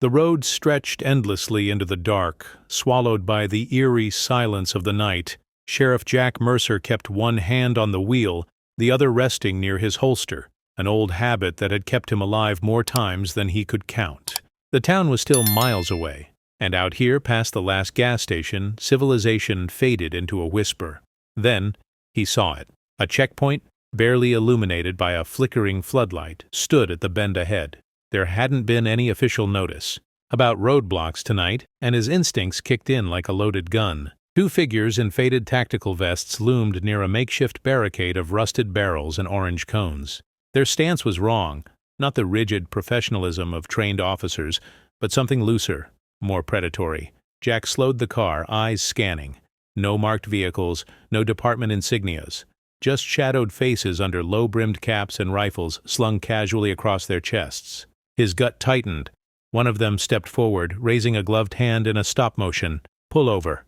The road stretched endlessly into the dark, swallowed by the eerie silence of the night. Sheriff Jack Mercer kept one hand on the wheel, the other resting near his holster, an old habit that had kept him alive more times than he could count. The town was still miles away, and out here past the last gas station, civilization faded into a whisper. Then he saw it. A checkpoint, barely illuminated by a flickering floodlight, stood at the bend ahead. There hadn't been any official notice about roadblocks tonight, and his instincts kicked in like a loaded gun. Two figures in faded tactical vests loomed near a makeshift barricade of rusted barrels and orange cones. Their stance was wrong, not the rigid professionalism of trained officers, but something looser, more predatory. Jack slowed the car, eyes scanning. No marked vehicles, no department insignias. Just shadowed faces under low-brimmed caps and rifles slung casually across their chests. His gut tightened. One of them stepped forward, raising a gloved hand in a stop motion. "Pull over."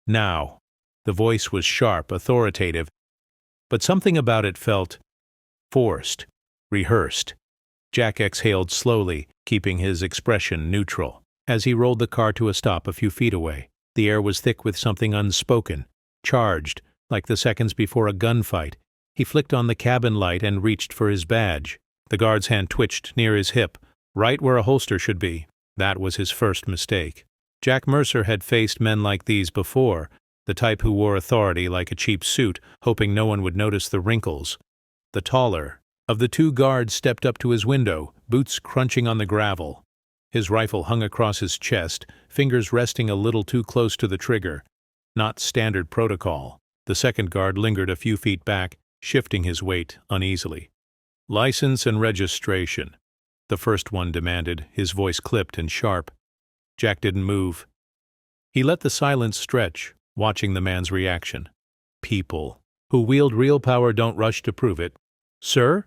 "Now." The voice was sharp, authoritative, but something about it felt forced, rehearsed. Jack exhaled slowly, keeping his expression neutral. As he rolled the car to a stop a few feet away, the air was thick with something unspoken, charged, like the seconds before a gunfight. He flicked on the cabin light and reached for his badge. The guard's hand twitched near his hip, right where a holster should be. That was his first mistake. Jack Mercer had faced men like these before, the type who wore authority like a cheap suit, hoping no one would notice the wrinkles. The taller of the two guards stepped up to his window, boots crunching on the gravel. His rifle hung across his chest, fingers resting a little too close to the trigger. Not standard protocol. The second guard lingered a few feet back, shifting his weight uneasily. "License and registration," the first one demanded, his voice clipped and sharp. Jack didn't move. He let the silence stretch, watching the man's reaction. People who wield real power don't rush to prove it. "Sir?"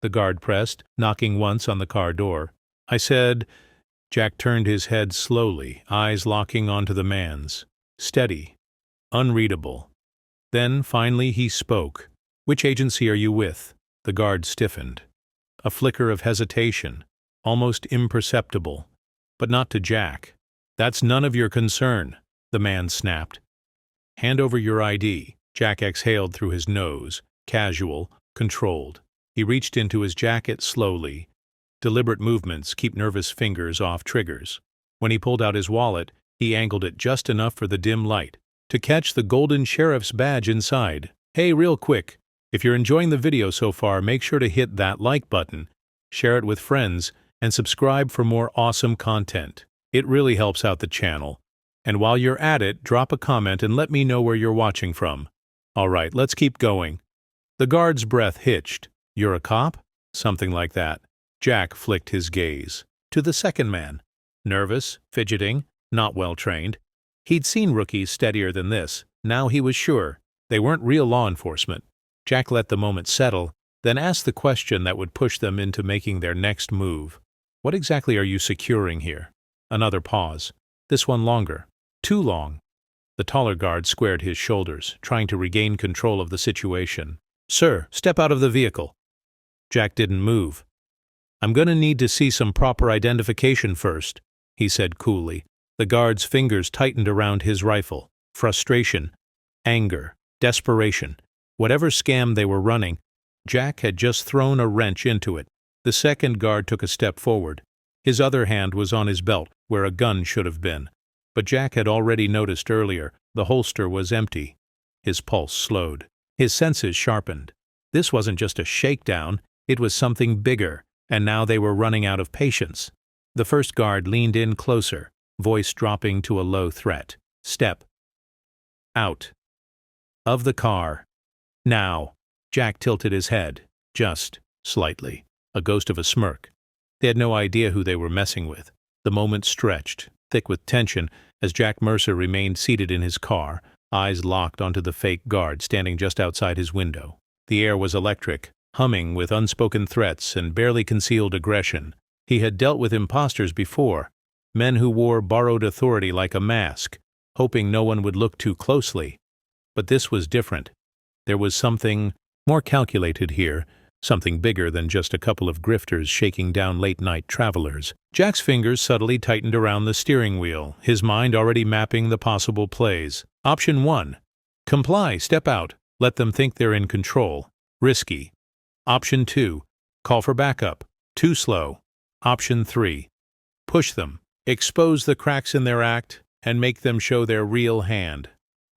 the guard pressed, knocking once on the car door. "I said—" Jack turned his head slowly, eyes locking onto the man's. Steady. Unreadable. Then, finally, he spoke. "Which agency are you with?" The guard stiffened. A flicker of hesitation, almost imperceptible, but not to Jack. "That's none of your concern," the man snapped. "Hand over your ID." Jack exhaled through his nose, casual, controlled. He reached into his jacket slowly. Deliberate movements keep nervous fingers off triggers. When he pulled out his wallet, he angled it just enough for the dim light to catch the golden sheriff's badge inside. "Hey, real quick, if you're enjoying the video so far, make sure to hit that like button, share it with friends, and subscribe for more awesome content. It really helps out the channel. And while you're at it, drop a comment and let me know where you're watching from. Alright, let's keep going." The guard's breath hitched. "You're a cop?" Something like that. Jack flicked his gaze to the second man. Nervous, fidgeting, not well trained. He'd seen rookies steadier than this. Now he was sure they weren't real law enforcement. Jack let the moment settle, then asked the question that would push them into making their next move. "What exactly are you securing here?" Another pause. This one longer. Too long. The taller guard squared his shoulders, trying to regain control of the situation. "Sir, step out of the vehicle." Jack didn't move. "I'm gonna need to see some proper identification first," he said coolly. The guard's fingers tightened around his rifle. Frustration, anger, desperation. Whatever scam they were running, Jack had just thrown a wrench into it. The second guard took a step forward. His other hand was on his belt, where a gun should have been. But Jack had already noticed earlier, the holster was empty. His pulse slowed. His senses sharpened. This wasn't just a shakedown, it was something bigger, and now they were running out of patience. The first guard leaned in closer, voice dropping to a low threat. "Step out of the car. Now." Jack tilted his head, just slightly, a ghost of a smirk. They had no idea who they were messing with. The moment stretched, thick with tension, as Jack Mercer remained seated in his car, eyes locked onto the fake guard standing just outside his window. The air was electric, humming with unspoken threats and barely concealed aggression. He had dealt with imposters before, men who wore borrowed authority like a mask, hoping no one would look too closely. But this was different. There was something more calculated here, something bigger than just a couple of grifters shaking down late-night travelers. Jack's fingers subtly tightened around the steering wheel, his mind already mapping the possible plays. Option 1. Comply, step out, let them think they're in control. Risky. Option 2. Call for backup. Too slow. Option 3. Push them. Expose the cracks in their act and make them show their real hand.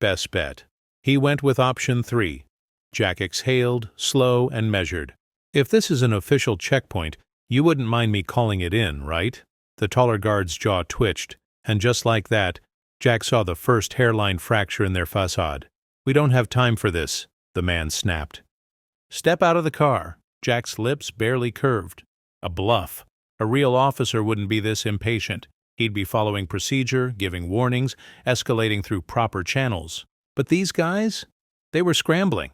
Best bet. He went with option 3. Jack exhaled, slow and measured. If this is an official checkpoint, you wouldn't mind me calling it in, right? The taller guard's jaw twitched, and just like that, Jack saw the first hairline fracture in their facade. We don't have time for this, the man snapped. Step out of the car. Jack's lips barely curved. A bluff. A real officer wouldn't be this impatient. He'd be following procedure, giving warnings, escalating through proper channels. But these guys? They were scrambling.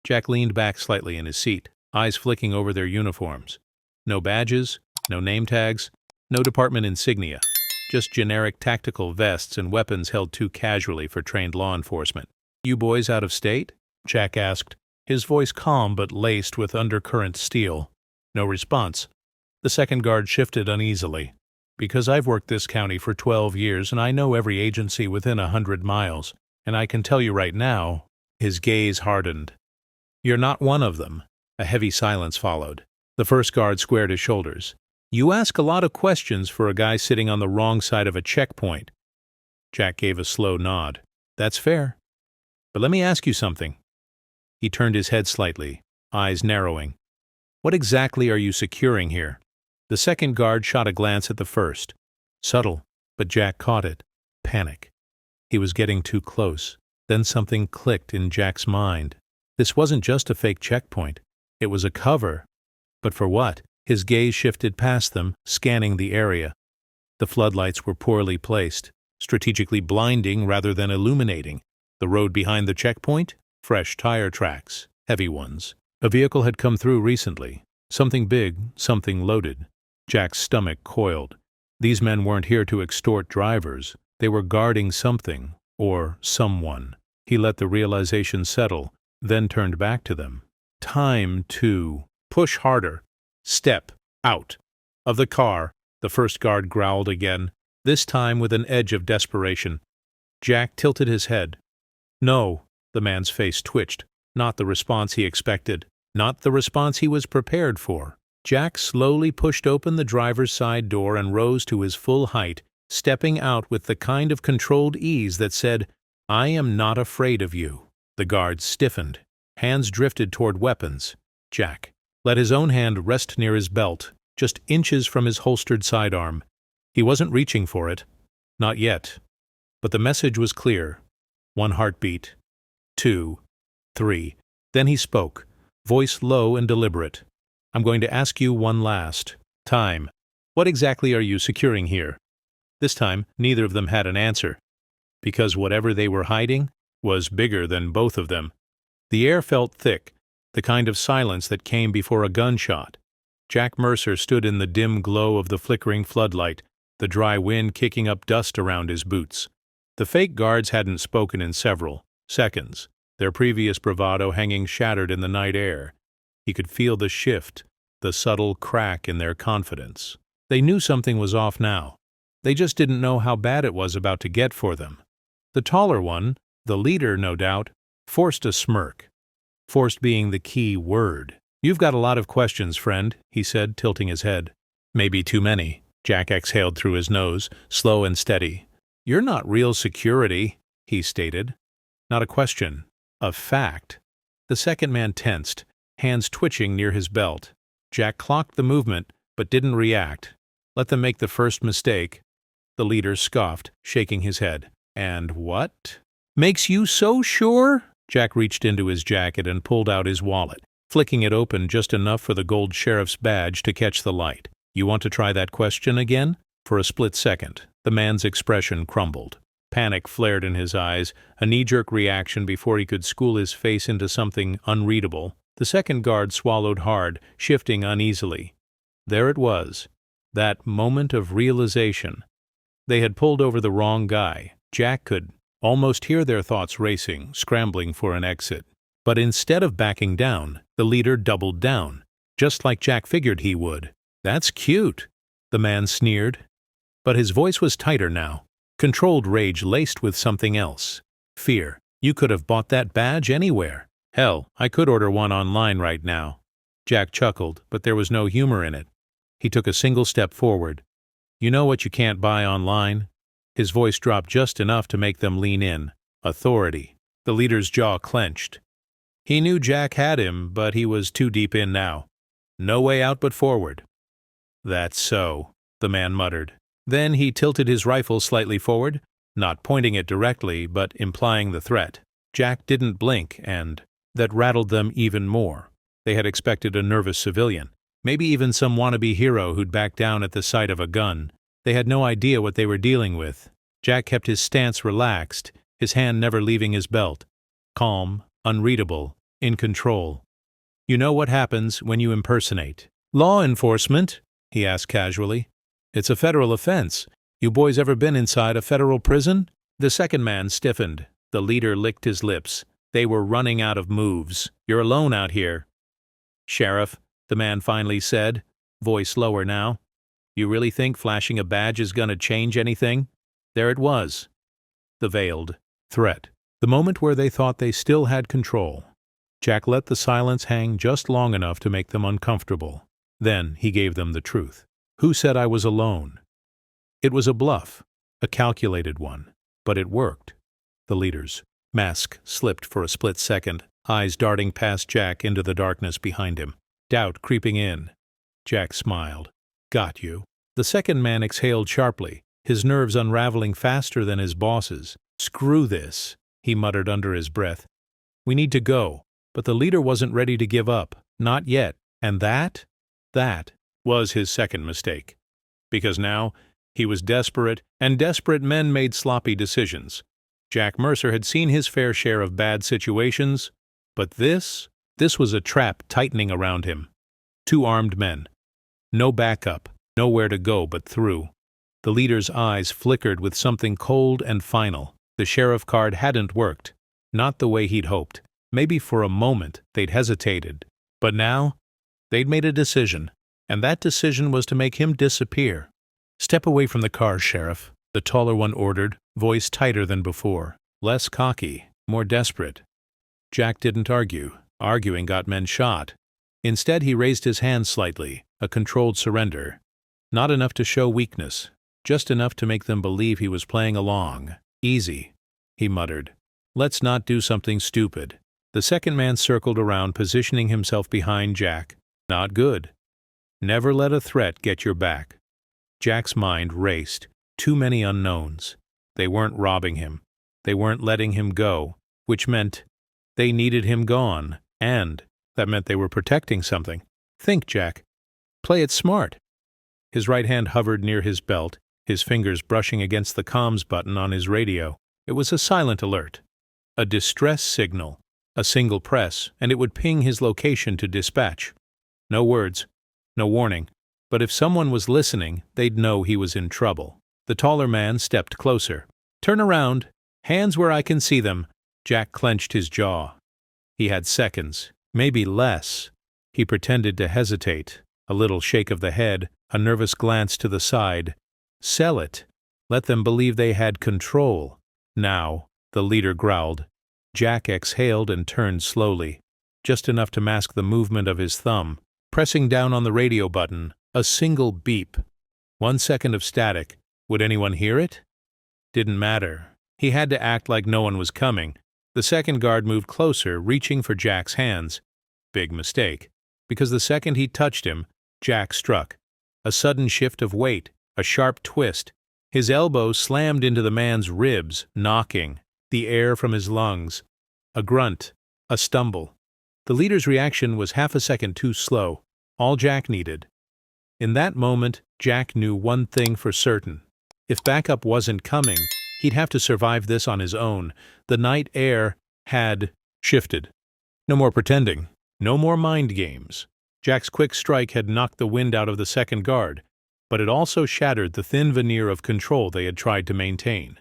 Jack leaned back slightly in his seat, eyes flicking over their uniforms. No badges, no name tags, no department insignia. Just generic tactical vests and weapons held too casually for trained law enforcement. You boys out of state? Jack asked, his voice calm but laced with undercurrent steel. No response. The second guard shifted uneasily. Because I've worked this county for 12 years and I know every agency within 100 miles, and I can tell you right now, his gaze hardened. You're not one of them. A heavy silence followed. The first guard squared his shoulders. You ask a lot of questions for a guy sitting on the wrong side of a checkpoint. Jack gave a slow nod. That's fair. But let me ask you something. He turned his head slightly, eyes narrowing. What exactly are you securing here? The second guard shot a glance at the first. Subtle, but Jack caught it. Panic. He was getting too close. Then something clicked in Jack's mind. This wasn't just a fake checkpoint. It was a cover. But for what? His gaze shifted past them, scanning the area. The floodlights were poorly placed, strategically blinding rather than illuminating. The road behind the checkpoint? Fresh tire tracks, heavy ones. A vehicle had come through recently. Something big, something loaded. Jack's stomach coiled. These men weren't here to extort drivers. They were guarding something, or someone. He let the realization settle, then turned back to them. Time to push harder. Step out of the car, the first guard growled again, this time with an edge of desperation. Jack tilted his head. No, the man's face twitched. Not the response he expected. Not the response he was prepared for. Jack slowly pushed open the driver's side door and rose to his full height, stepping out with the kind of controlled ease that said, I am not afraid of you. The guard stiffened. Hands drifted toward weapons. Jack let his own hand rest near his belt, just inches from his holstered sidearm. He wasn't reaching for it. Not yet. But the message was clear. 1 heartbeat. 2. 3. Then he spoke, voice low and deliberate. I'm going to ask you one last time. What exactly are you securing here? This time, neither of them had an answer. Because whatever they were hiding was bigger than both of them. The air felt thick, the kind of silence that came before a gunshot. Jack Mercer stood in the dim glow of the flickering floodlight, the dry wind kicking up dust around his boots. The fake guards hadn't spoken in several seconds, their previous bravado hanging shattered in the night air. He could feel the shift, the subtle crack in their confidence. They knew something was off now. They just didn't know how bad it was about to get for them. The taller one, the leader no doubt, forced a smirk. Forced being the key word. You've got a lot of questions, friend, he said, tilting his head. Maybe too many. Jack exhaled through his nose, slow and steady. You're not real security, he stated. Not a question. A fact. The second man tensed, hands twitching near his belt. Jack clocked the movement, but didn't react. Let them make the first mistake. The leader scoffed, shaking his head. And what? Makes you so sure? Jack reached into his jacket and pulled out his wallet, flicking it open just enough for the gold sheriff's badge to catch the light. You want to try that question again? For a split second, the man's expression crumbled. Panic flared in his eyes, a knee-jerk reaction before he could school his face into something unreadable. The second guard swallowed hard, shifting uneasily. There it was, that moment of realization. They had pulled over the wrong guy. Jack could almost hear their thoughts racing, scrambling for an exit. But instead of backing down, the leader doubled down. just like Jack figured he would. "That's cute," the man sneered. But his voice was tighter now, controlled rage laced with something else. Fear. "You could have bought that badge anywhere. Hell, I could order one online right now." Jack chuckled, but there was no humor in it. He took a single step forward. "You know what you can't buy online?" His voice dropped just enough to make them lean in. "Authority." The leader's jaw clenched. He knew Jack had him, but he was too deep in now. No way out but forward. "That's so," the man muttered. Then he tilted his rifle slightly forward, not pointing it directly, but implying the threat. Jack didn't blink, and that rattled them even more. They had expected a nervous civilian, maybe even some wannabe hero who'd back down at the sight of a gun. They had no idea what they were dealing with. Jack kept his stance relaxed, his hand never leaving his belt. Calm, unreadable, in control. "You know what happens when you impersonate." "Law enforcement?" he asked casually. "It's a federal offense. You boys ever been inside a federal prison?" The second man stiffened. The leader licked his lips. They were running out of moves. "You're alone out here." "Sheriff," the man finally said, voice lower now. "You really think flashing a badge is gonna change anything?" There it was. The veiled threat. The moment where they thought they still had control. Jack let the silence hang just long enough to make them uncomfortable. Then he gave them the truth. "Who said I was alone?" It was a bluff, a calculated one, but it worked. The leader's mask slipped for a split second, eyes darting past Jack into the darkness behind him, doubt creeping in. Jack smiled. "Got you." The second man exhaled sharply, his nerves unraveling faster than his boss's. "Screw this," he muttered under his breath. "We need to go." But the leader wasn't ready to give up, not yet, and that was his second mistake. Because now, he was desperate, and desperate men made sloppy decisions. Jack Mercer had seen his fair share of bad situations, but this was a trap tightening around him. 2 armed men. No backup, nowhere to go but through. The leader's eyes flickered with something cold and final. The sheriff card hadn't worked. Not the way he'd hoped. Maybe for a moment they'd hesitated. But now, they'd made a decision, and that decision was to make him disappear. "Step away from the car, Sheriff," the taller one ordered, voice tighter than before, less cocky, more desperate. Jack didn't argue. Arguing got men shot. Instead, he raised his hand slightly, a controlled surrender. Not enough to show weakness, just enough to make them believe he was playing along. "Easy," he muttered. "Let's not do something stupid." The second man circled around, positioning himself behind Jack. Not good. Never let a threat get your back. Jack's mind raced. Too many unknowns. They weren't robbing him. They weren't letting him go, which meant they needed him gone, and that meant they were protecting something. Think, Jack. Play it smart. His right hand hovered near his belt, his fingers brushing against the comms button on his radio. It was a silent alert. A distress signal. A single press, and it would ping his location to dispatch. No words, no warning, but if someone was listening, they'd know he was in trouble. The taller man stepped closer. "Turn around. Hands where I can see them." Jack clenched his jaw. He had seconds, maybe less. He pretended to hesitate. A little shake of the head, a nervous glance to the side. Sell it. Let them believe they had control. "Now," the leader growled. Jack exhaled and turned slowly, just enough to mask the movement of his thumb, pressing down on the radio button. A single beep. 1 second of static. Would anyone hear it? Didn't matter. He had to act like no one was coming. The second guard moved closer, reaching for Jack's hands. Big mistake. Because the second he touched him, Jack struck. A sudden shift of weight, a sharp twist. His elbow slammed into the man's ribs, knocking the air from his lungs. A grunt, a stumble. The leader's reaction was half a second too slow, all Jack needed. In that moment, Jack knew one thing for certain. If backup wasn't coming, he'd have to survive this on his own. The night air had shifted. No more pretending. No more mind games. Jack's quick strike had knocked the wind out of the second guard, but it also shattered the thin veneer of control they had tried to maintain.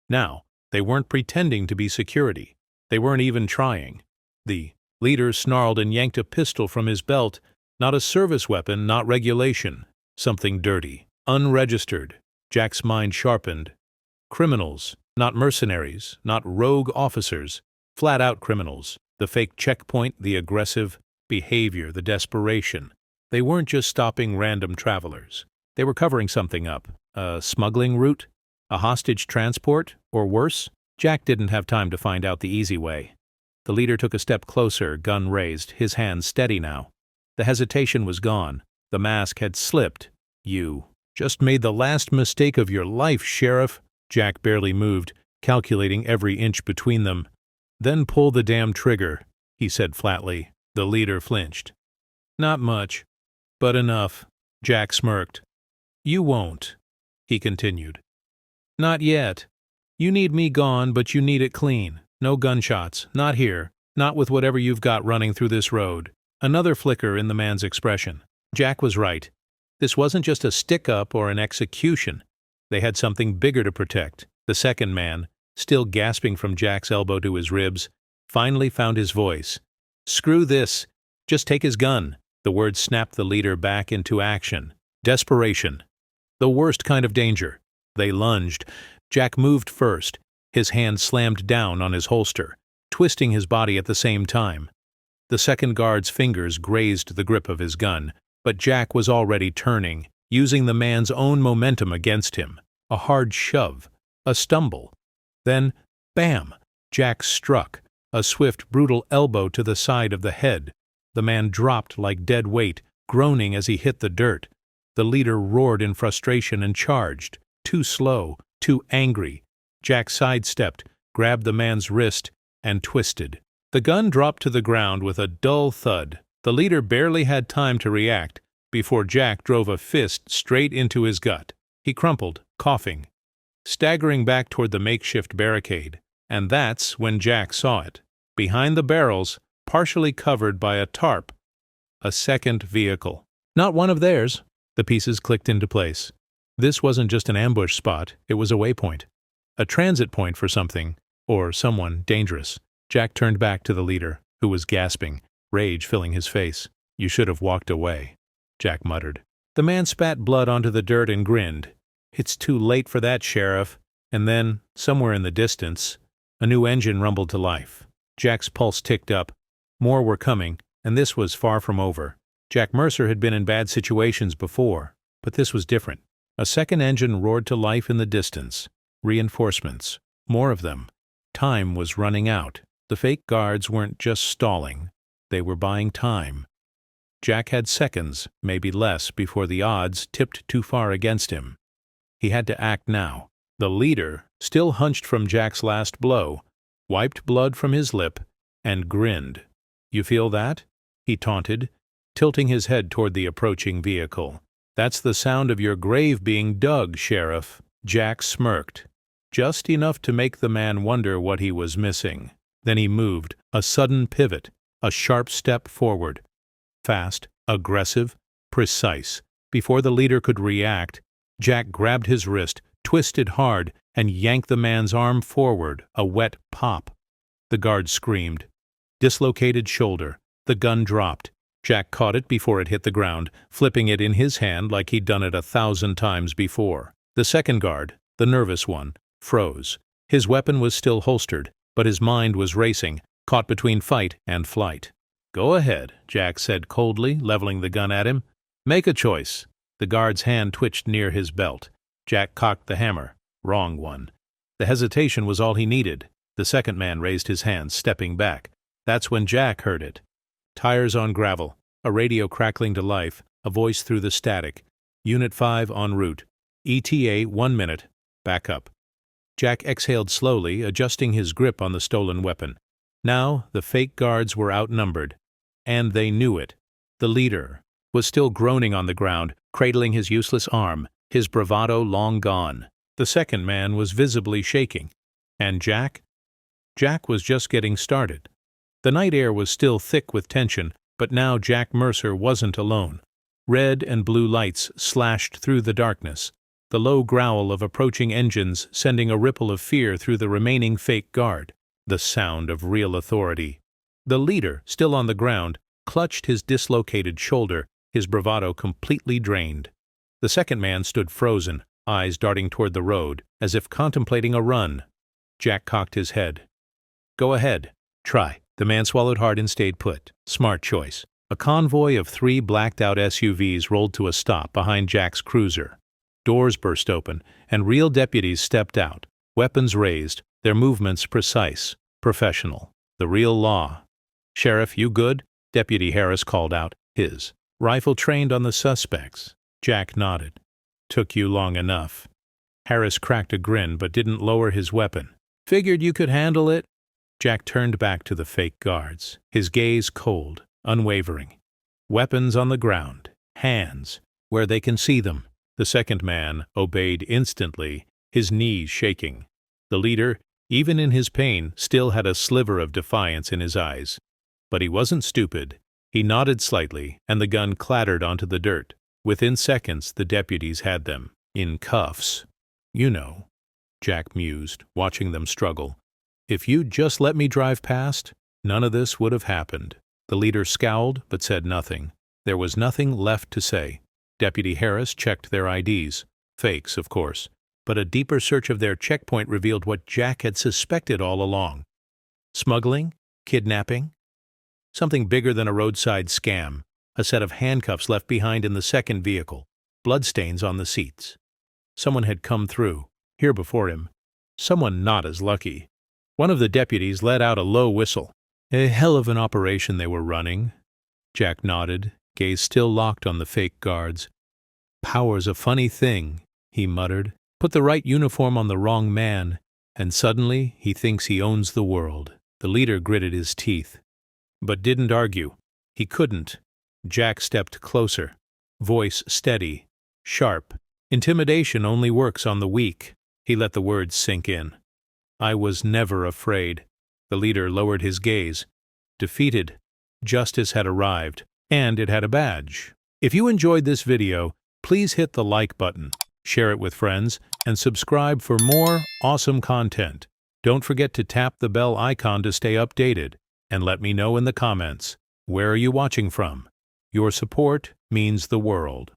Now, they weren't pretending to be security. They weren't even trying. The leader snarled and yanked a pistol from his belt, Not a service weapon, not regulation. Something dirty. Unregistered. Jack's mind sharpened. Criminals. Not mercenaries. Not rogue officers. Flat-out criminals. The fake checkpoint, the aggressive behavior, the desperation. They weren't just stopping random travelers. They were covering something up. A smuggling route? A hostage transport? Or worse? Jack didn't have time to find out the easy way. The leader took a step closer, gun raised, his hands steady now. The hesitation was gone. The mask had slipped. You just made the last mistake of your life, Sheriff. Jack barely moved, calculating every inch between them. Then pull the damn trigger, he said flatly. The leader flinched. Not much, but enough. Jack smirked. You won't, he continued. Not yet. You need me gone, but you need it clean. No gunshots. Not here. Not with whatever you've got running through this road. Another flicker in the man's expression. Jack was right. This wasn't just a stick-up or an execution. They had something bigger to protect. The second man, still gasping from Jack's elbow to his ribs, finally found his voice. Screw this. Just take his gun. The words snapped the leader back into action. Desperation. The worst kind of danger. They lunged. Jack moved first. His hand slammed down on his holster, twisting his body at the same time. The second guard's fingers grazed the grip of his gun, but Jack was already turning, using the man's own momentum against him. A hard shove. A stumble. Then, bam! Jack struck. A swift, brutal elbow to the side of the head. The man dropped like dead weight, groaning as he hit the dirt. The leader roared in frustration and charged. Too slow, too angry. Jack sidestepped, grabbed the man's wrist, and twisted. The gun dropped to the ground with a dull thud. The leader barely had time to react before Jack drove a fist straight into his gut. He crumpled, coughing, staggering back toward the makeshift barricade. And that's when Jack saw it. Behind the barrels, partially covered by a tarp, a second vehicle. Not one of theirs. The pieces clicked into place. This wasn't just an ambush spot, it was a waypoint. A transit point for something, or someone, dangerous. Jack turned back to the leader, who was gasping, rage filling his face. You should have walked away, Jack muttered. The man spat blood onto the dirt and grinned. It's too late for that, Sheriff. And then, somewhere in the distance, a new engine rumbled to life. Jack's pulse ticked up. More were coming, and this was far from over. Jack Mercer had been in bad situations before, but this was different. A second engine roared to life in the distance. Reinforcements. More of them. Time was running out. The fake guards weren't just stalling. They were buying time. Jack had seconds, maybe less, before the odds tipped too far against him. He had to act now. The leader, still hunched from Jack's last blow, wiped blood from his lip and grinned. You feel that? He taunted, tilting his head toward the approaching vehicle. That's the sound of your grave being dug, Sheriff. Jack smirked, just enough to make the man wonder what he was missing. Then he moved, a sudden pivot, a sharp step forward. Fast, aggressive, precise. Before the leader could react, Jack grabbed his wrist, twisted hard, and yanked the man's arm forward, a wet pop. The guard screamed. Dislocated shoulder. The gun dropped. Jack caught it before it hit the ground, flipping it in his hand like he'd done it 1,000 times before. The second guard, the nervous one, froze. His weapon was still holstered, but his mind was racing, caught between fight and flight. Go ahead, Jack said coldly, leveling the gun at him. Make a choice. The guard's hand twitched near his belt. Jack cocked the hammer. Wrong one. The hesitation was all he needed. The second man raised his hand, stepping back. That's when Jack heard it. Tires on gravel, a radio crackling to life, a voice through the static. Unit 5 en route. ETA 1 minute. Back up. Jack exhaled slowly, adjusting his grip on the stolen weapon. Now the fake guards were outnumbered. And they knew it. The leader was still groaning on the ground, cradling his useless arm, his bravado long gone. The second man was visibly shaking. And Jack? Jack was just getting started. The night air was still thick with tension, but now Jack Mercer wasn't alone. Red and blue lights slashed through the darkness, the low growl of approaching engines sending a ripple of fear through the remaining fake guard. The sound of real authority. The leader, still on the ground, clutched his dislocated shoulder, his bravado completely drained. The second man stood frozen, eyes darting toward the road, as if contemplating a run. Jack cocked his head. "Go ahead. Try." The man swallowed hard and stayed put. Smart choice. A convoy of 3 blacked-out SUVs rolled to a stop behind Jack's cruiser. Doors burst open, and real deputies stepped out, weapons raised, their movements precise, professional. The real law. "Sheriff, you good?" Deputy Harris called out, his rifle trained on the suspects. Jack nodded. "Took you long enough." Harris cracked a grin but didn't lower his weapon. "Figured you could handle it." Jack turned back to the fake guards, his gaze cold, unwavering. Weapons on the ground, hands, where they can see them. The second man obeyed instantly, his knees shaking. The leader, even in his pain, still had a sliver of defiance in his eyes. But he wasn't stupid. He nodded slightly, and the gun clattered onto the dirt. Within seconds, the deputies had them, in cuffs. "You know," Jack mused, watching them struggle. "If you'd just let me drive past, none of this would have happened." The leader scowled but said nothing. There was nothing left to say. Deputy Harris checked their IDs. Fakes, of course. But a deeper search of their checkpoint revealed what Jack had suspected all along. Smuggling? Kidnapping? Something bigger than a roadside scam. A set of handcuffs left behind in the second vehicle. Bloodstains on the seats. Someone had come through, here before him. Someone not as lucky. One of the deputies let out a low whistle. A hell of an operation they were running. Jack nodded, gaze still locked on the fake guards. "Power's a funny thing," he muttered. "Put the right uniform on the wrong man, and suddenly he thinks he owns the world." The leader gritted his teeth, but didn't argue. He couldn't. Jack stepped closer, voice steady, sharp. Intimidation only works on the weak. He let the words sink in. "I was never afraid." The leader lowered his gaze. Defeated. Justice had arrived, and it had a badge. If you enjoyed this video, please hit the like button, share it with friends, and subscribe for more awesome content. Don't forget to tap the bell icon to stay updated, and let me know in the comments, where are you watching from? Your support means the world.